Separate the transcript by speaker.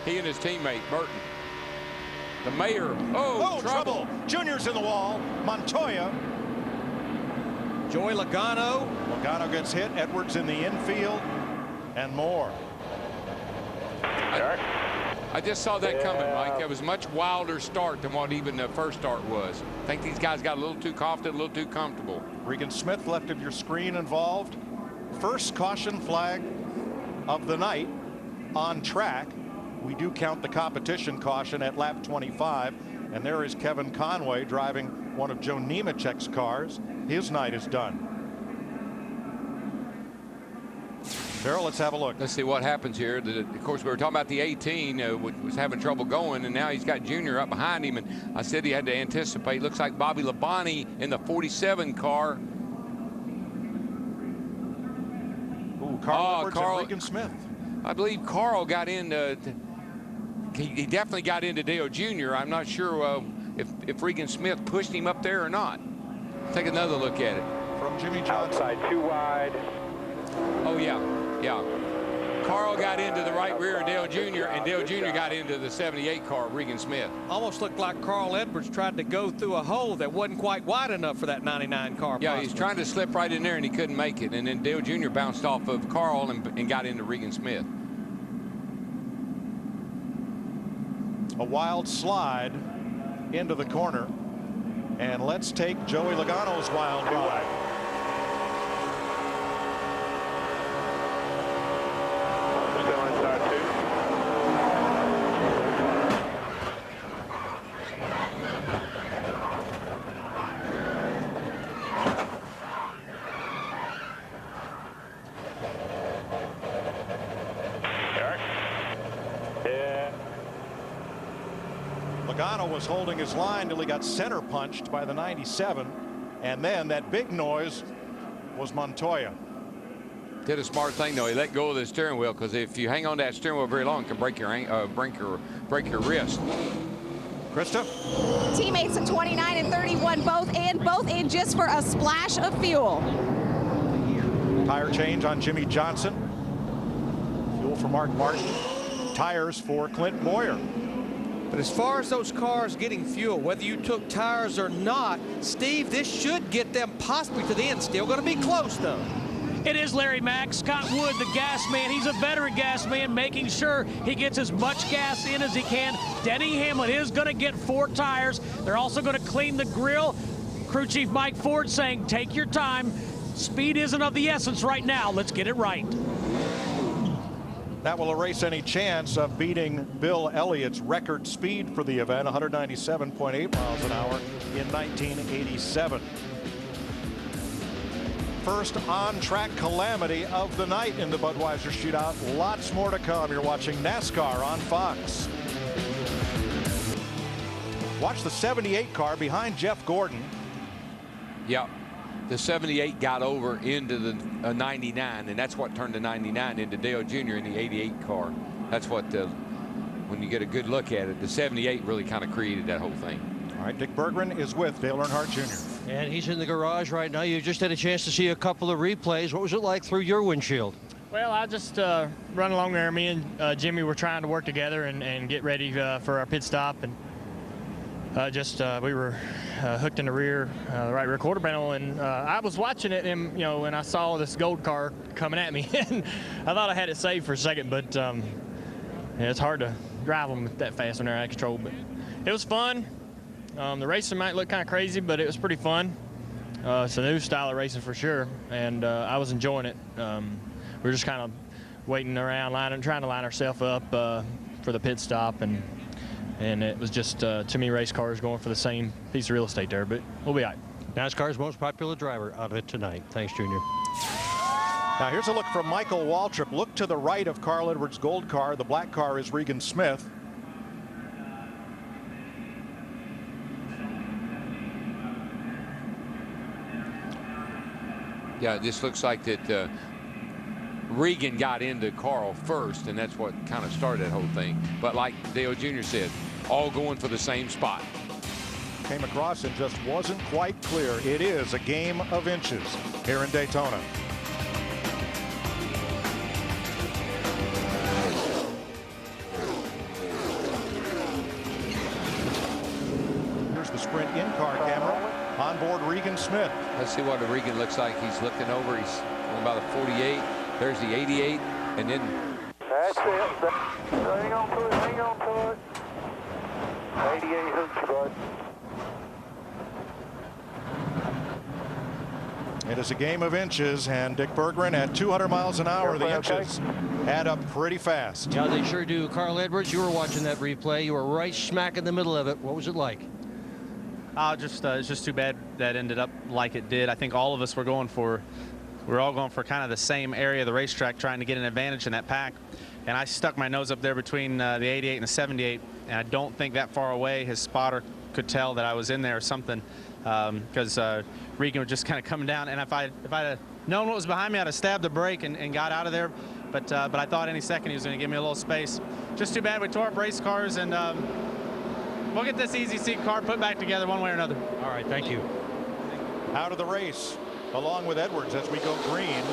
Speaker 1: He and his teammate, Burton. The mayor, oh, trouble.
Speaker 2: Junior's in the wall. Montoya.
Speaker 3: Joey Logano.
Speaker 2: Logano gets hit. Edwards in the infield. And more.
Speaker 1: I just saw that coming, Mike. It was a much wilder start than what even the first start was. I think these guys got a little too confident, a little too comfortable.
Speaker 2: Regan Smith, left of your screen, involved. First caution flag of the night on track. We do count the competition caution at lap 25. And there is Kevin Conway driving one of Joe Nemechek's cars. His night is done. Darrell, let's have a look.
Speaker 1: Let's see what happens here. Of course, we were talking about the 18 was having trouble going, and now he's got Junior up behind him. And I said he had to anticipate. Looks like Bobby Labonte in the 47 car.
Speaker 2: Ooh, Carl Edwards and Regan Smith.
Speaker 1: I believe Carl got into. He definitely got into Dale Jr. I'm not sure if Regan Smith pushed him up there or not. Take another look at it.
Speaker 2: From Jimmy Johnson.
Speaker 4: Outside, too wide.
Speaker 1: Oh, yeah. Carl got into the right rear of Dale Jr., and Dale Jr. got into the 78 car, Regan Smith.
Speaker 3: Almost looked like Carl Edwards tried to go through a hole that wasn't quite wide enough for that 99 car.
Speaker 1: Yeah, he's trying to slip right in there, and he couldn't make it. And then Dale Jr. bounced off of Carl and got into Regan Smith.
Speaker 2: A wild slide into the corner. And let's take Joey Logano's wild ride.
Speaker 4: Still inside 2.
Speaker 2: Logano was holding his line till he got center punched by the 97, and then that big noise was Montoya.
Speaker 1: Did a smart thing though. He let go of the steering wheel, because if you hang on to that steering wheel very long, it can break your wrist.
Speaker 2: Krista?
Speaker 5: Teammates in 29 and 31, both in just for a splash of fuel.
Speaker 2: Tire change on Jimmy Johnson. Fuel for Mark Martin. Tires for Clint Boyer.
Speaker 3: But as far as those cars getting fuel, whether you took tires or not, Steve, this should get them possibly to the end. Still going to be close, though.
Speaker 6: It is Larry Mack. Scott Wood, the gas man. He's a veteran gas man, making sure he gets as much gas in as he can. Denny Hamlin is going to get 4 tires. They're also going to clean the grill. Crew Chief Mike Ford saying, take your time. Speed isn't of the essence right now. Let's get it right.
Speaker 2: That will erase any chance of beating Bill Elliott's record speed for the event, 197.8 miles an hour in 1987. First on-track calamity of the night in the Budweiser Shootout. Lots more to come. You're watching NASCAR on Fox. Watch the 78 car behind Jeff Gordon.
Speaker 1: Yep. The 78 got over into the 99, and that's what turned the 99 into Dale Jr. in the 88 car. That's what when you get a good look at it, the 78 really kind of created that whole thing.
Speaker 2: All right, Dick Berggren is with Dale Earnhardt Jr.
Speaker 7: And he's in the garage right now. You just had a chance to see a couple of replays. What was it like through your windshield?
Speaker 8: Well, I just run along there. Me and Jimmy were trying to work together and get ready for our pit stop, and we were hooked in the rear, the right rear quarter panel, and I was watching it, and and I saw this gold car coming at me, and I thought I had it saved for a second, but yeah, it's hard to drive them that fast when they're out of control. But it was fun. The racing might look kind of crazy, but it was pretty fun. It's a new style of racing for sure, and I was enjoying it. We were just kind of waiting around, trying to line ourselves up for the pit stop, and it was just too many race cars going for the same piece of real estate there, but we'll be all right.
Speaker 7: NASCAR's most popular driver out of it tonight. Thanks, Junior.
Speaker 2: Now here's a look from Michael Waltrip. Look to the right of Carl Edwards' gold car. The black car is Regan Smith.
Speaker 1: Yeah, this looks like that Regan got into Carl first, and that's what kind of started that whole thing. But like Dale Jr. said, all going for the same spot.
Speaker 2: Came across and just wasn't quite clear. It is a game of inches here in Daytona. in-car camera on board Regan Smith.
Speaker 1: Let's see what Regan looks like. He's looking over. He's on about a 48. There's the 88, and then
Speaker 4: That's it. Hang on to it. Hang on to it. 88 hooks, bud.
Speaker 2: It is a game of inches, and Dick Berggren at 200 miles an hour. The inches add up pretty fast.
Speaker 7: Yeah, they sure do. Carl Edwards, you were watching that replay. You were right smack in the middle of it. What was it like?
Speaker 9: It's just too bad that ended up like it did. I think all of us were all going for kind of the same area of the racetrack, trying to get an advantage in that pack. And I stuck my nose up there between the 88 and the 78, and I don't think that far away his spotter could tell that I was in there or something, because Regan was just kind of coming down. And if I'd have known what was behind me, I'd have stabbed the brake and got out of there. But I thought any second he was going to give me a little space. Just too bad we tore up race cars, and we'll get this easy seat car put back together one way or another.
Speaker 7: All right, thank you.
Speaker 2: Out of the race, along with Edwards as we go green.